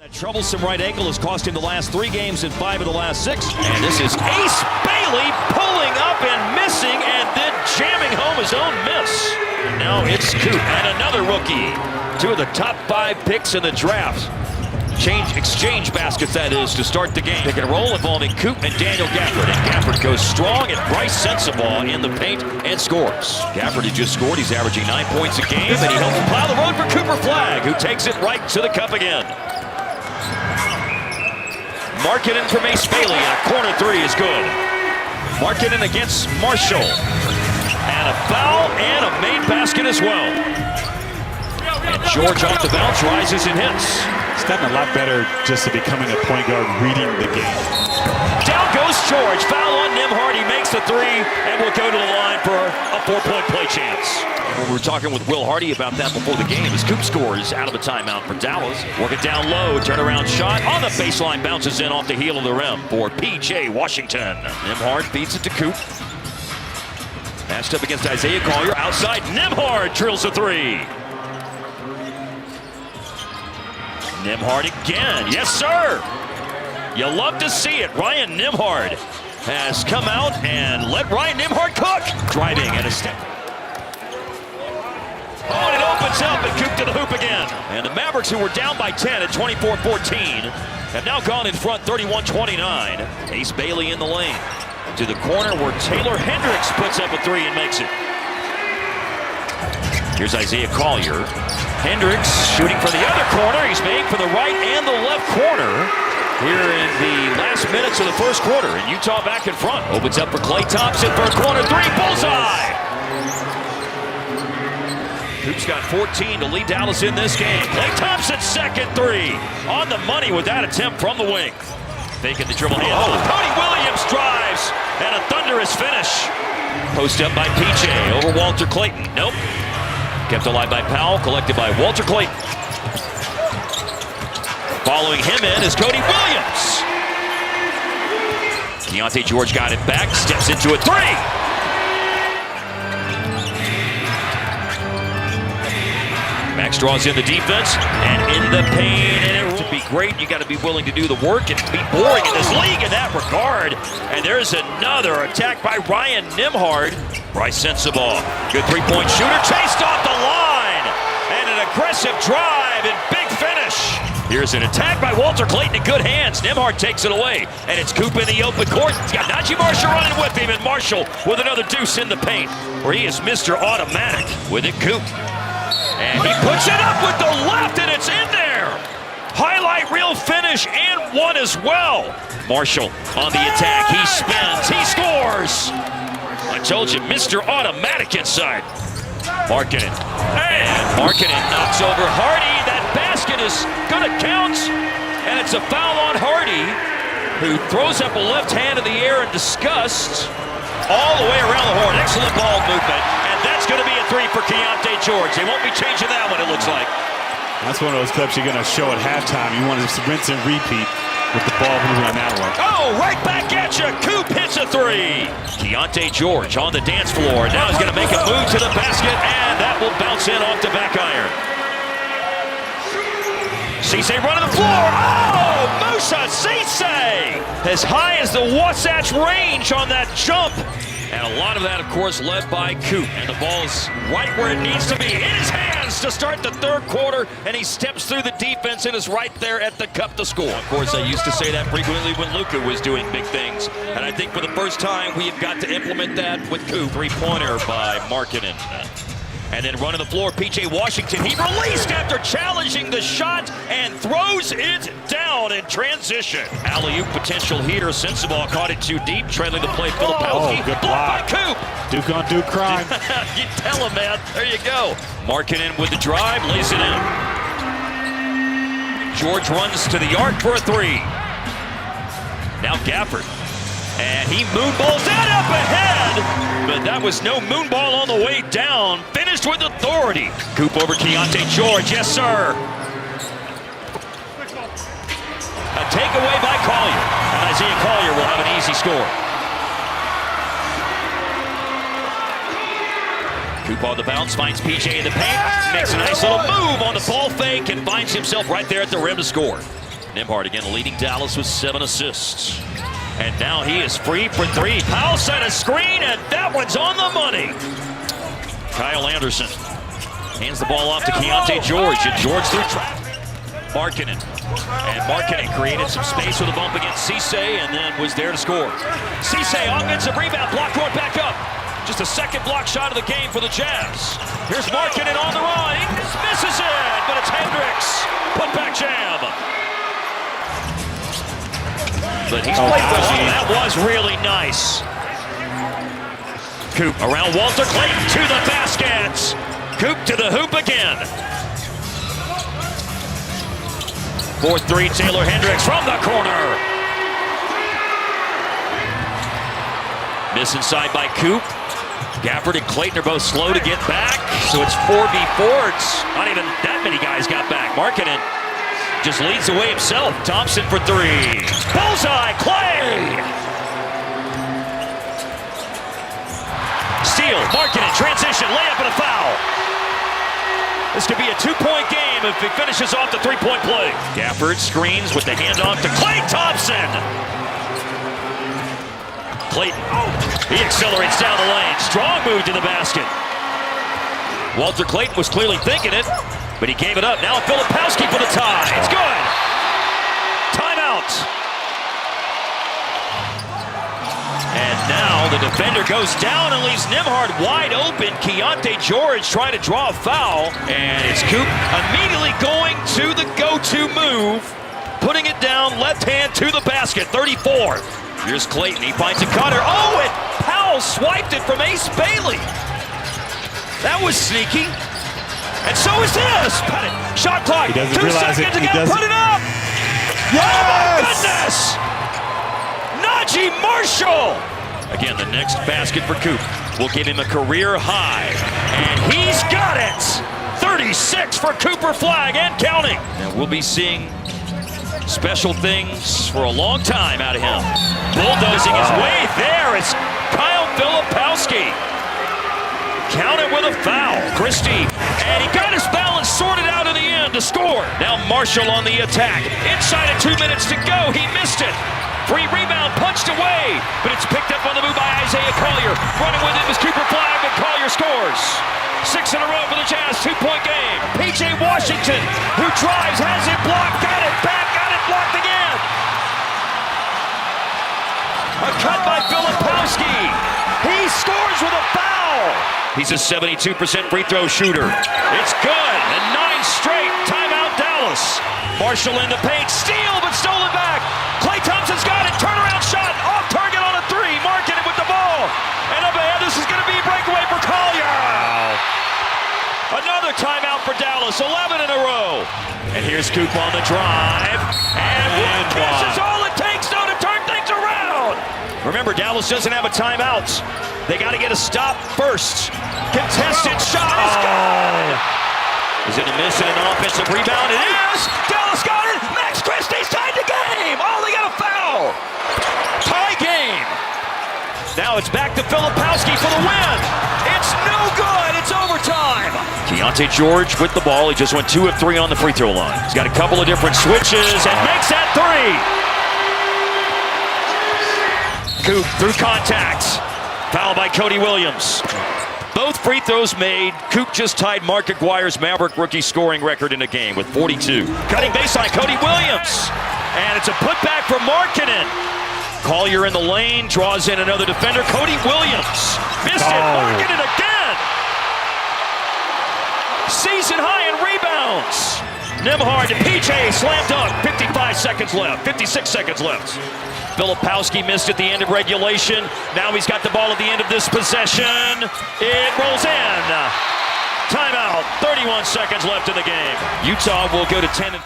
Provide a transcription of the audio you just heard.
That troublesome right ankle has cost him the last 3 games and 5 of the last 6. And this is Ace Bailey pulling up and missing and then jamming home his own miss. And now it's Coop and another rookie. 2 of the top 5 picks in the draft. Exchange baskets, that is, to start the game. Pick and roll involving Coop and Daniel Gafford. And Gafford goes strong, and Bryce Sensabaugh in the paint and scores. Gafford has just scored. He's averaging 9 points a game, and he helps plow the road for Cooper Flagg, who takes it right to the cup again. Markkanen from Ace Bailey, and a corner 3 is good. Markkanen against Marshall. And a foul and a made basket as well. And George off the bounce, rises and hits. He's gotten a lot better just at becoming a point guard, reading the game. Down goes George. Foul on Nembhard. He makes the 3 and will go to the line for a 4-point play chance. We were talking with Will Hardy about that before the game as Coop scores out of a timeout for Dallas. Work it down low, turnaround shot on the baseline, bounces in off the heel of the rim for P.J. Washington. Nembhard feeds it to Coop. Matched up against Isaiah Collier. Outside, Nembhard drills a 3. Nembhard again. Yes, sir. You love to see it. Ryan Nembhard has come out and let Ryan Nembhard cook. Driving and a step. Oh, and it opens up and Coop to the hoop again. And the Mavericks, who were down by 10 at 24-14, have now gone in front 31-29. Ace Bailey in the lane. To the corner where Taylor Hendricks puts up a 3 and makes it. Here's Isaiah Collier. Hendricks shooting from the other corner. He's made for the right and the left corner here in the last minutes of the first quarter. And Utah back in front. Opens up for Klay Thompson for a corner 3. Bullseye! Coop's got 14 to lead Dallas in this game. Klay Thompson's second 3. On the money with that attempt from the wing. Faking the dribble hand. Cody Williams drives. And a thunderous finish. Post up by PJ over Walter Clayton. Nope. Kept alive by Powell, collected by Walter Clayton. Following him in is Cody Williams. Keontae George got it back, steps into a 3. Max draws in the defense and in the paint. And to be great, you got to be willing to do the work and be boring in this league in that regard. And there's another attack by Ryan Nembhard. Bryce Sensabaugh, good 3-point shooter, chased off the line, and an aggressive drive and big finish. Here's an attack by Walter Clayton in good hands. Nembhard takes it away, and it's Coop in the open court. He's got Najee Marshall running with him, and Marshall with another deuce in the paint, where he is Mr. Automatic with it, Coop. And he puts it up with the left, and it's in there. Highlight reel finish and 1 as well. Marshall on the attack, he spins, he scores. I told you, Mr. Automatic inside. Markkanen. And Markkanen knocks over Hardy. That basket is going to count. And it's a foul on Hardy, who throws up a left hand in the air in disgust all the way around the horn. Excellent ball movement. And that's going to be a 3 for Keontae George. They won't be changing that one, it looks like. That's one of those clips you're going to show at halftime. You want to rinse and repeat with the ball moving on that one. Oh, right back at you. Coop hits a 3. Keontae George on the dance floor. Now he's going to make a move to the basket, and that will bounce in off the back iron. Cisse running the floor. Oh, Musa Cisse! As high as the Wasatch Range on that jump. And a lot of that, of course, led by Coop. And the ball's right where it needs to be. In his hands to start the third quarter. And he steps through the defense and is right there at the cup to score. Of course, I used to say that frequently when Luka was doing big things. And I think for the first time, we have got to implement that with Coop. 3-pointer by Markkanen. And then running the floor, P.J. Washington. He released after challenging the shot and throws it down in transition. Alley-oop potential heater. Sensabaugh caught it too deep, trailing the play. Filipowski. Good block. By Coop. Duke on Duke crime. You tell him, man. There you go. Markkanen with the drive, lays it in. George runs to the arc for a 3. Now Gafford. And he moonballs that up ahead, but that was no moonball on the way down. Finished with authority. Coop over Keontae George, yes sir. A takeaway by Collier, and Isaiah Collier will have an easy score. Coop on the bounce, finds PJ in the paint, makes a nice little move on the ball fake and finds himself right there at the rim to score. Nembhard again leading Dallas with 7 assists. And now he is free for 3. Powell set a screen, and that one's on the money. Kyle Anderson hands the ball off to Keontae George, and George through traffic. Markkanen. And Markkanen created some space with a bump against Cisse, and then was there to score. Cisse, offensive rebound, block going back up. Just a second block shot of the game for the Jazz. Here's Markkanen on the run. He misses it, but it's Hendricks. Put back jam. But he's played well. That was really nice. Coop around Walter Clayton to the basket. Coop to the hoop again. 4-3, Taylor Hendricks from the corner. Miss inside by Coop. Gafford and Clayton are both slow to get back, so it's 4v4. It's not even that many guys got back. Markkanen just leads the way himself. Thompson for 3. Bullseye, Clay! Steal, Markkanen, transition, layup and a foul. This could be a 2-point game if he finishes off the 3-point play. Gafford screens with the handoff to Klay Thompson. Clayton, he accelerates down the lane. Strong move to the basket. Walter Clayton was clearly thinking it, but he gave it up. Now Filipowski for the tie. It's good. Timeout. And now the defender goes down and leaves Nembhard wide open. Keontae George trying to draw a foul. And it's Coop immediately going to the go-to move. Putting it down, left hand to the basket, 34. Here's Clayton, he finds a cutter. Oh, and Powell swiped it from Ace Bailey. That was sneaky. And so is this. Shot clock, 2 seconds, you gotta put it up. Yes! Oh my goodness! Najee Marshall! Again, the next basket for Coop will give him a career high. And he's got it! 36 for Cooper Flagg and counting. And we'll be seeing special things for a long time out of him. Bulldozing his way there. It's Kyle Filipowski. Counted with a foul. Christie. And he got his balance sorted out in the end to score. Now Marshall on the attack. Inside of 2 minutes to go. He missed it. Free rebound punched away. But it's picked up on the move by Isaiah Collier. Running with it was Cooper Flagg, but Collier scores. 6 in a row for the Jazz. 2-point game. P.J. Washington, who drives, has it blocked, got it back, got it blocked again. A cut by Filipowski. He scores with a foul. He's a 72% free throw shooter. It's good. And 9 straight. Timeout Dallas. Marshall in the paint. Steal, but stolen back. Klay Thompson's got it. Turnaround shot. Off target on a 3. Markkanen with the ball. And up ahead, this is going to be a breakaway for Collier. Another timeout for Dallas, 11 in a row. And here's Coop on the drive. And one kiss is all it takes, though, to turn things around. Remember, Dallas doesn't have a timeout. They got to get a stop first. Contested shot is good. Is it a miss and an offensive rebound? It is. Dallas got it. Max Christie's tied the game. Oh, they got a foul. Tie game. Now it's back to Filipowski for the win. It's no good. It's overtime. Keontae George with the ball. He just went 2 of 3 on the free throw line. He's got a couple of different switches and makes that 3. Coop through contact. Foul by Cody Williams. Both free throws made. Coop just tied Mark Aguirre's Maverick rookie scoring record in a game with 42. Cutting baseline, Cody Williams. And it's a putback from Markkanen. Collier in the lane, draws in another defender. Cody Williams missed it. Markkanen again. Season high in rebounds. Nembhard to PJ, slam dunk. 56 seconds left. Filipowski missed at the end of regulation. Now he's got the ball at the end of this possession. It rolls in. Timeout. 31 seconds left in the game. Utah will go to 10 and